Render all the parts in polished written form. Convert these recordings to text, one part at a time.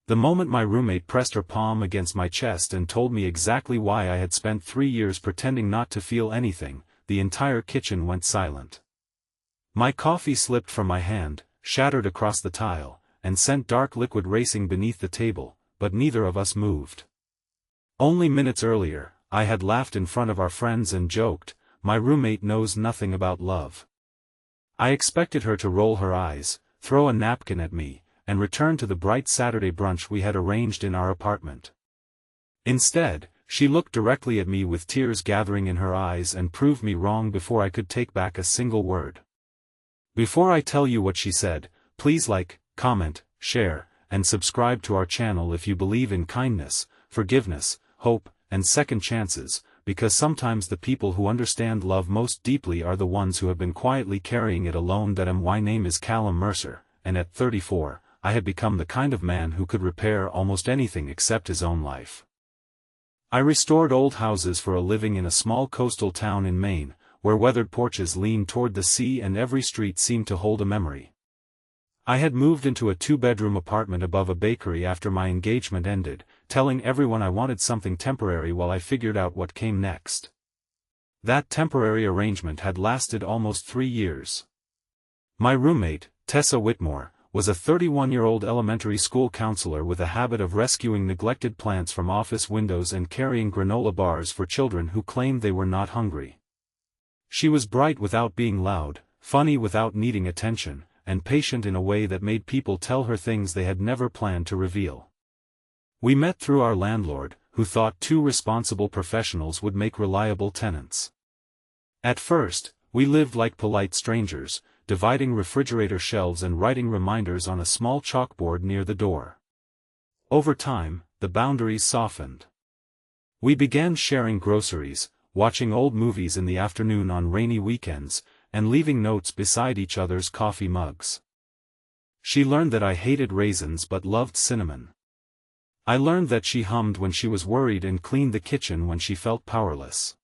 The moment my roommate pressed her palm against my chest and told me exactly why I had spent 3 years pretending not to feel anything, the entire kitchen went silent. My coffee slipped from my hand, shattered across the tile, and sent dark liquid racing beneath the table, but neither of us moved. Only minutes earlier, I had laughed in front of our friends and joked, "My roommate knows nothing about love." I expected her to roll her eyes, throw a napkin at me, and return to the bright Saturday brunch we had arranged in our apartment. Instead, she looked directly at me with tears gathering in her eyes and proved me wrong before I could take back a single word. Before I tell you what she said, please like, comment, share, and subscribe to our channel if you believe in kindness, forgiveness, hope, and second chances, because sometimes the people who understand love most deeply are the ones who have been quietly carrying it alone. My name is Callum Mercer, and at 34, I had become the kind of man who could repair almost anything except his own life. I restored old houses for a living in a small coastal town in Maine, where weathered porches leaned toward the sea and every street seemed to hold a memory. I had moved into a 2-bedroom apartment above a bakery after my engagement ended, telling everyone I wanted something temporary while I figured out what came next. That temporary arrangement had lasted almost 3 years. My roommate, Tessa was a 31-year-old elementary school counselor with a habit of rescuing neglected plants from office windows and carrying granola bars for children who claimed they were not hungry. She was bright without being loud, funny without needing attention, and patient in a way that made people tell her things they had never planned to reveal. We met through our landlord, who thought 2 responsible professionals would make reliable tenants. At first, we lived like polite strangers, dividing refrigerator shelves and writing reminders on a small chalkboard near the door. Over time, the boundaries softened. We began sharing groceries, watching old movies in the afternoon on rainy weekends, and leaving notes beside each other's coffee mugs. She learned that I hated raisins but loved cinnamon. I learned that she hummed when she was worried and cleaned the kitchen when she felt powerless.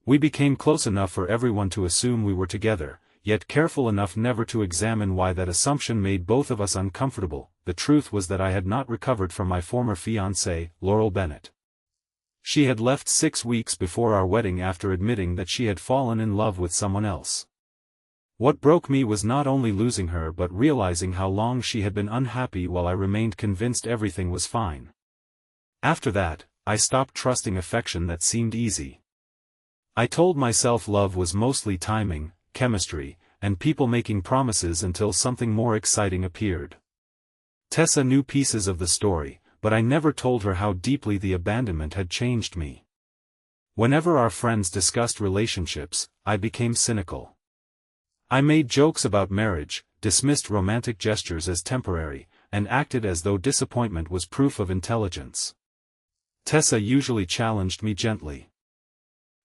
We became close enough for everyone to assume we were together, yet careful enough never to examine why that assumption made both of us uncomfortable. The truth was that I had not recovered from my former fiancée, Laurel Bennett. She had left 6 weeks before our wedding after admitting that she had fallen in love with someone else. What broke me was not only losing her but realizing how long she had been unhappy while I remained convinced everything was fine. After that, I stopped trusting affection that seemed easy. I told myself love was mostly timing, chemistry, and people making promises until something more exciting appeared. Tessa knew pieces of the story, but I never told her how deeply the abandonment had changed me. Whenever our friends discussed relationships, I became cynical. I made jokes about marriage, dismissed romantic gestures as temporary, and acted as though disappointment was proof of intelligence. Tessa usually challenged me gently.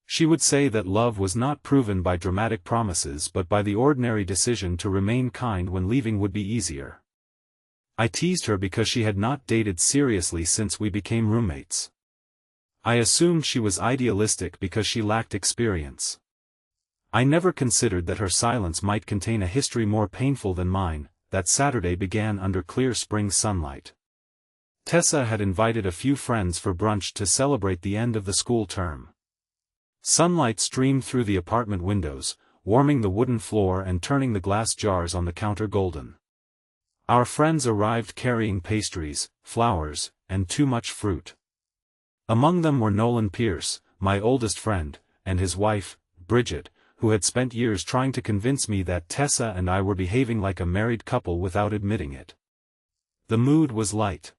She would say that love was not proven by dramatic promises but by the ordinary decision to remain kind when leaving would be easier. I teased her because she had not dated seriously since we became roommates. I assumed she was idealistic because she lacked experience. I never considered that her silence might contain a history more painful than mine. That Saturday began under clear spring sunlight. Tessa had invited a few friends for brunch to celebrate the end of the school term. Sunlight streamed through the apartment windows, warming the wooden floor and turning the glass jars on the counter golden. Our friends arrived carrying pastries, flowers, and too much fruit. Among them were Nolan Pierce, my oldest friend, and his wife, Bridget, who had spent years trying to convince me that Tessa and I were behaving like a married couple without admitting it. The mood was light.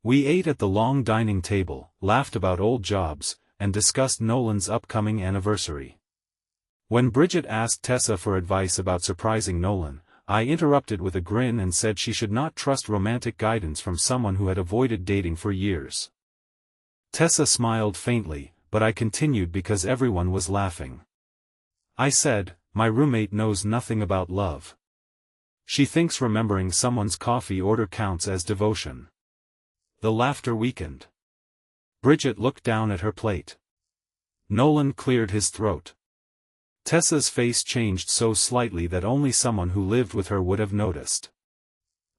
We ate at the long dining table, laughed about old jobs, and discussed Nolan's upcoming anniversary. When Bridget asked Tessa for advice about surprising Nolan, I interrupted with a grin and said she should not trust romantic guidance from someone who had avoided dating for years. Tessa smiled faintly, but I continued because everyone was laughing. I said, "My roommate knows nothing about love. She thinks remembering someone's coffee order counts as devotion." The laughter weakened. Bridget looked down at her plate. Nolan cleared his throat. Tessa's face changed so slightly that only someone who lived with her would have noticed.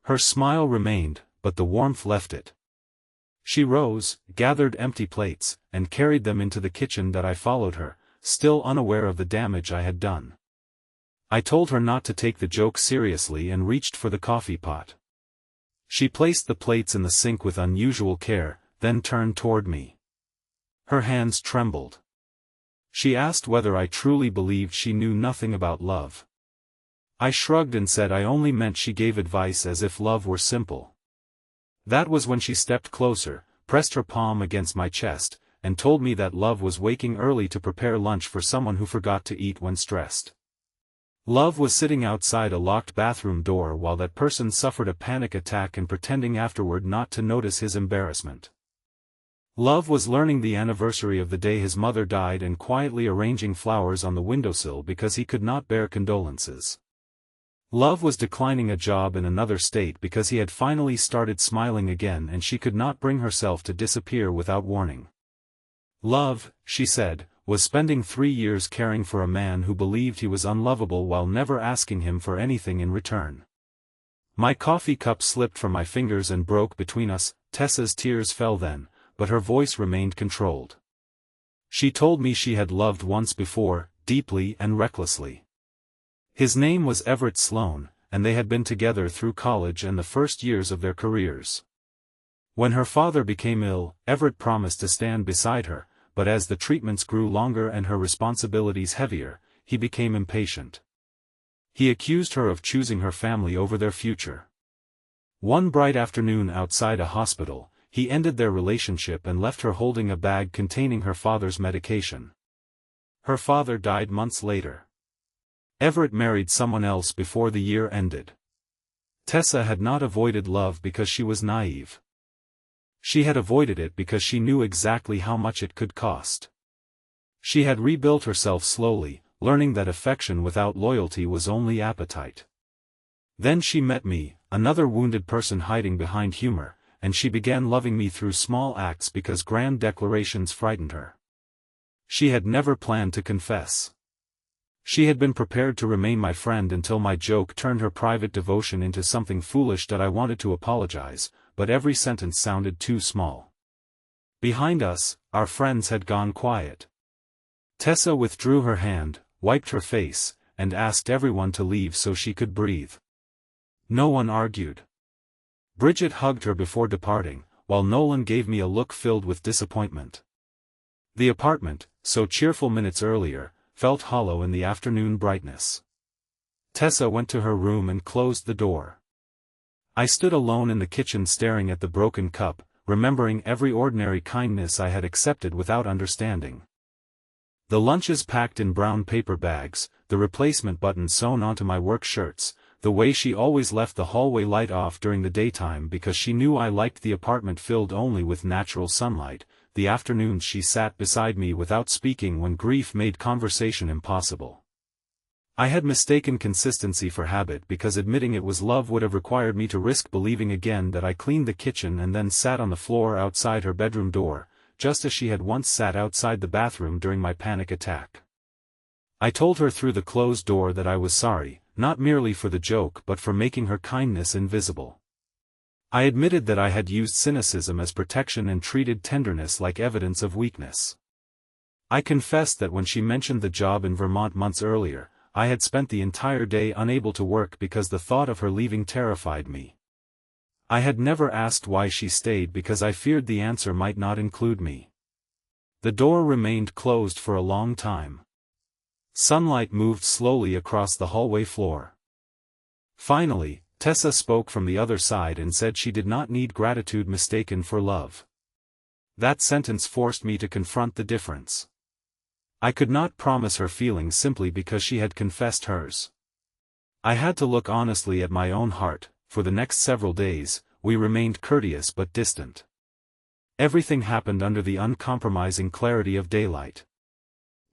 Her smile remained, but the warmth left it. She rose, gathered empty plates, and carried them into the kitchen that I followed her, still unaware of the damage I had done. I told her not to take the joke seriously and reached for the coffee pot. She placed the plates in the sink with unusual care, then turned toward me. Her hands trembled. She asked whether I truly believed she knew nothing about love. I shrugged and said I only meant she gave advice as if love were simple. That was when she stepped closer, pressed her palm against my chest, and told me that love was waking early to prepare lunch for someone who forgot to eat when stressed. Love was sitting outside a locked bathroom door while that person suffered a panic attack and pretending afterward not to notice his embarrassment. Love was learning the anniversary of the day his mother died and quietly arranging flowers on the windowsill because he could not bear condolences. Love was declining a job in another state because he had finally started smiling again and she could not bring herself to disappear without warning. Love, she said, was spending 3 years caring for a man who believed he was unlovable while never asking him for anything in return. My coffee cup slipped from my fingers and broke between us. Tessa's tears fell then, but her voice remained controlled. She told me she had loved once before, deeply and recklessly. His name was Everett Sloane, and they had been together through college and the first years of their careers. When her father became ill, Everett promised to stand beside her, but as the treatments grew longer and her responsibilities heavier, he became impatient. He accused her of choosing her family over their future. One bright afternoon outside a hospital, he ended their relationship and left her holding a bag containing her father's medication. Her father died months later. Everett married someone else before the year ended. Tessa had not avoided love because she was naive. She had avoided it because she knew exactly how much it could cost. She had rebuilt herself slowly, learning that affection without loyalty was only appetite. Then she met me, another wounded person hiding behind humor, and she began loving me through small acts because grand declarations frightened her. She had never planned to confess. She had been prepared to remain my friend until my joke turned her private devotion into something foolish that I wanted to apologize, but every sentence sounded too small. Behind us, our friends had gone quiet. Tessa withdrew her hand, wiped her face, and asked everyone to leave so she could breathe. No one argued. Bridget hugged her before departing, while Nolan gave me a look filled with disappointment. The apartment, so cheerful minutes earlier, felt hollow in the afternoon brightness. Tessa went to her room and closed the door. I stood alone in the kitchen staring at the broken cup, remembering every ordinary kindness I had accepted without understanding. The lunches packed in brown paper bags, the replacement buttons sewn onto my work shirts, the way she always left the hallway light off during the daytime because she knew I liked the apartment filled only with natural sunlight, the afternoons she sat beside me without speaking when grief made conversation impossible. I had mistaken consistency for habit because admitting it was love would have required me to risk believing again that I cleaned the kitchen and then sat on the floor outside her bedroom door, just as she had once sat outside the bathroom during my panic attack. I told her through the closed door that I was sorry, not merely for the joke but for making her kindness invisible. I admitted that I had used cynicism as protection and treated tenderness like evidence of weakness. I confessed that when she mentioned the job in Vermont months earlier, I had spent the entire day unable to work because the thought of her leaving terrified me. I had never asked why she stayed because I feared the answer might not include me. The door remained closed for a long time. Sunlight moved slowly across the hallway floor. Finally, Tessa spoke from the other side and said she did not need gratitude mistaken for love. That sentence forced me to confront the difference. I could not promise her feelings simply because she had confessed hers. I had to look honestly at my own heart. For the next several days, we remained courteous but distant. Everything happened under the uncompromising clarity of daylight.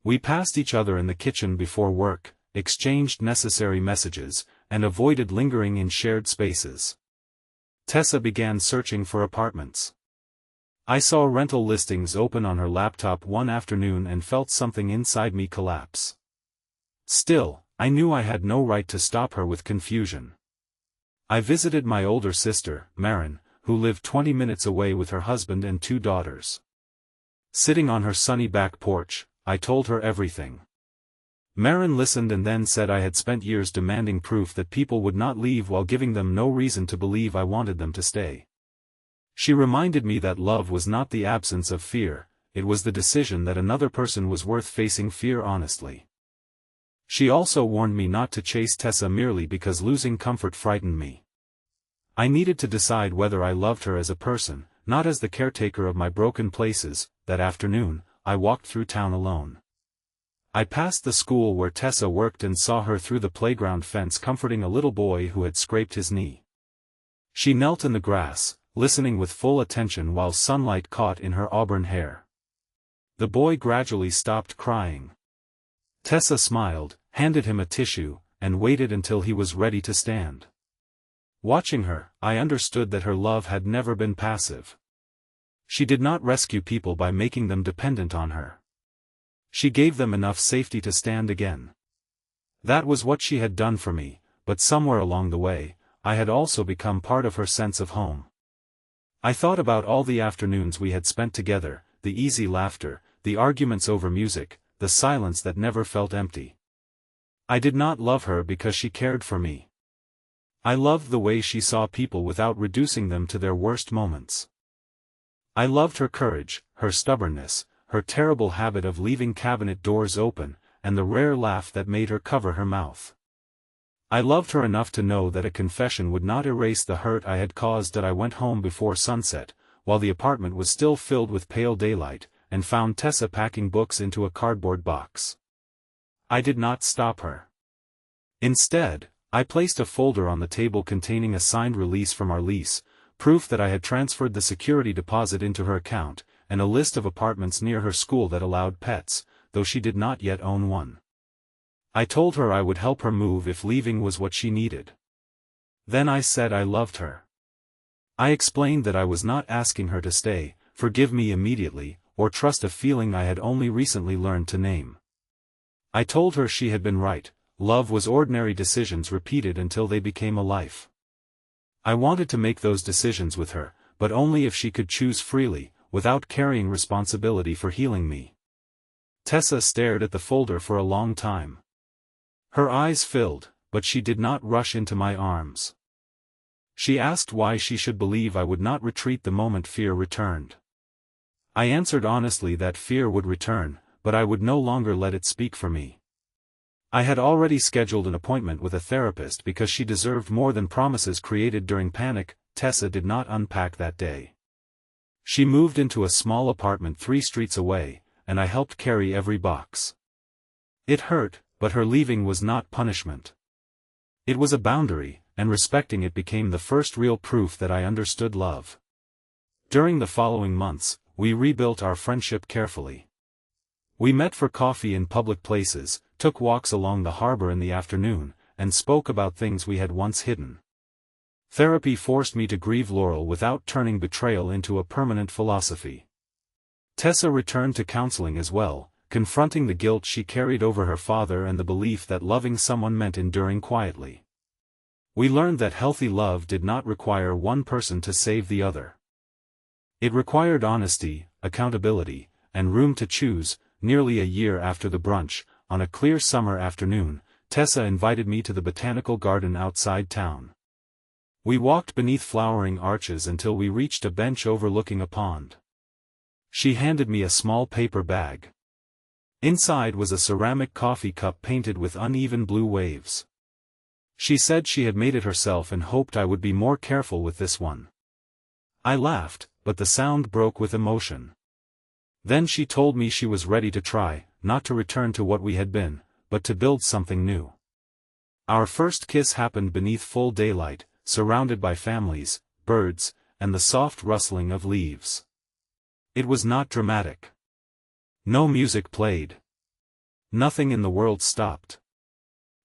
We passed each other in the kitchen before work, exchanged necessary messages, and avoided lingering in shared spaces. Tessa began searching for apartments. I saw rental listings open on her laptop one afternoon and felt something inside me collapse. Still, I knew I had no right to stop her with confusion. I visited my older sister, Marin, who lived 20 minutes away with her husband and 2 daughters. Sitting on her sunny back porch, I told her everything. Marin listened and then said I had spent years demanding proof that people would not leave while giving them no reason to believe I wanted them to stay. She reminded me that love was not the absence of fear, it was the decision that another person was worth facing fear honestly. She also warned me not to chase Tessa merely because losing comfort frightened me. I needed to decide whether I loved her as a person, not as the caretaker of my broken places. That afternoon, I walked through town alone. I passed the school where Tessa worked and saw her through the playground fence comforting a little boy who had scraped his knee. She knelt in the grass, listening with full attention while sunlight caught in her auburn hair. The boy gradually stopped crying. Tessa smiled, handed him a tissue, and waited until he was ready to stand. Watching her, I understood that her love had never been passive. She did not rescue people by making them dependent on her. She gave them enough safety to stand again. That was what she had done for me, but somewhere along the way, I had also become part of her sense of home. I thought about all the afternoons we had spent together, the easy laughter, the arguments over music, the silence that never felt empty. I did not love her because she cared for me. I loved the way she saw people without reducing them to their worst moments. I loved her courage, her stubbornness, her terrible habit of leaving cabinet doors open, and the rare laugh that made her cover her mouth. I loved her enough to know that a confession would not erase the hurt I had caused. That I went home before sunset, while the apartment was still filled with pale daylight, and found Tessa packing books into a cardboard box. I did not stop her. Instead, I placed a folder on the table containing a signed release from our lease, proof that I had transferred the security deposit into her account, and a list of apartments near her school that allowed pets, though she did not yet own one. I told her I would help her move if leaving was what she needed. Then I said I loved her. I explained that I was not asking her to stay, forgive me immediately, or trust a feeling I had only recently learned to name. I told her she had been right, love was ordinary decisions repeated until they became a life. I wanted to make those decisions with her, but only if she could choose freely, without carrying responsibility for healing me. Tessa stared at the folder for a long time. Her eyes filled, but she did not rush into my arms. She asked why she should believe I would not retreat the moment fear returned. I answered honestly that fear would return, but I would no longer let it speak for me. I had already scheduled an appointment with a therapist because she deserved more than promises created during panic. Tessa did not unpack that day. She moved into a small apartment 3 streets away, and I helped carry every box. It hurt, but her leaving was not punishment. It was a boundary, and respecting it became the first real proof that I understood love. During the following months, we rebuilt our friendship carefully. We met for coffee in public places, took walks along the harbor in the afternoon, and spoke about things we had once hidden. Therapy forced me to grieve Laurel without turning betrayal into a permanent philosophy. Tessa returned to counseling as well, confronting the guilt she carried over her father and the belief that loving someone meant enduring quietly. We learned that healthy love did not require one person to save the other. It required honesty, accountability, and room to choose. Nearly a year after the brunch, on a clear summer afternoon, Tessa invited me to the botanical garden outside town. We walked beneath flowering arches until we reached a bench overlooking a pond. She handed me a small paper bag. Inside was a ceramic coffee cup painted with uneven blue waves. She said she had made it herself and hoped I would be more careful with this one. I laughed, but the sound broke with emotion. Then she told me she was ready to try, not to return to what we had been, but to build something new. Our first kiss happened beneath full daylight, surrounded by families, birds, and the soft rustling of leaves. It was not dramatic. No music played. Nothing in the world stopped.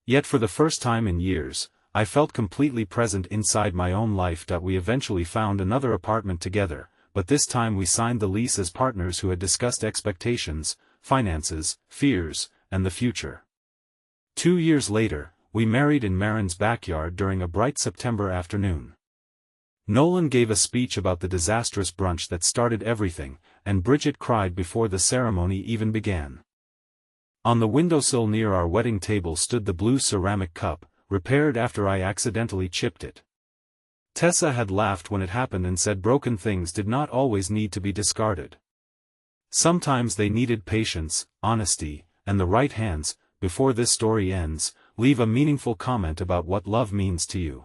Yet for the first time in years, I felt completely present inside my own life. We eventually found another apartment together, but this time we signed the lease as partners who had discussed expectations, finances, fears, and the future. 2 years later, we married in Marin's backyard during a bright September afternoon. Nolan gave a speech about the disastrous brunch that started everything, and Bridget cried before the ceremony even began. On the windowsill near our wedding table stood the blue ceramic cup, repaired after I accidentally chipped it. Tessa had laughed when it happened and said broken things did not always need to be discarded. Sometimes they needed patience, honesty, and the right hands. Before this story ends, leave a meaningful comment about what love means to you.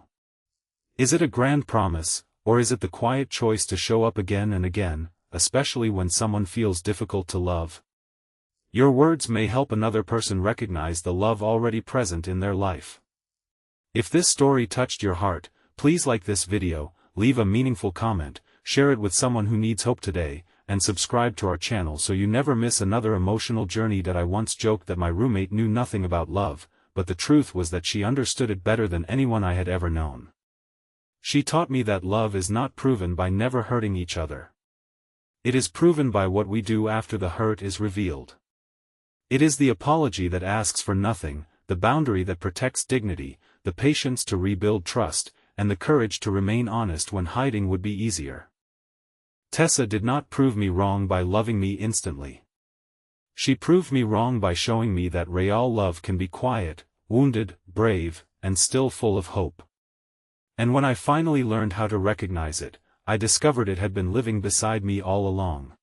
Is it a grand promise, or is it the quiet choice to show up again and again, especially when someone feels difficult to love? Your words may help another person recognize the love already present in their life. If this story touched your heart, please like this video, leave a meaningful comment, share it with someone who needs hope today, and subscribe to our channel so you never miss another emotional journey. I once joked that my roommate knew nothing about love, but the truth was that she understood it better than anyone I had ever known. She taught me that love is not proven by never hurting each other. It is proven by what we do after the hurt is revealed. It is the apology that asks for nothing, the boundary that protects dignity, the patience to rebuild trust, and the courage to remain honest when hiding would be easier. Tessa did not prove me wrong by loving me instantly. She proved me wrong by showing me that real love can be quiet, wounded, brave, and still full of hope. And when I finally learned how to recognize it, I discovered it had been living beside me all along.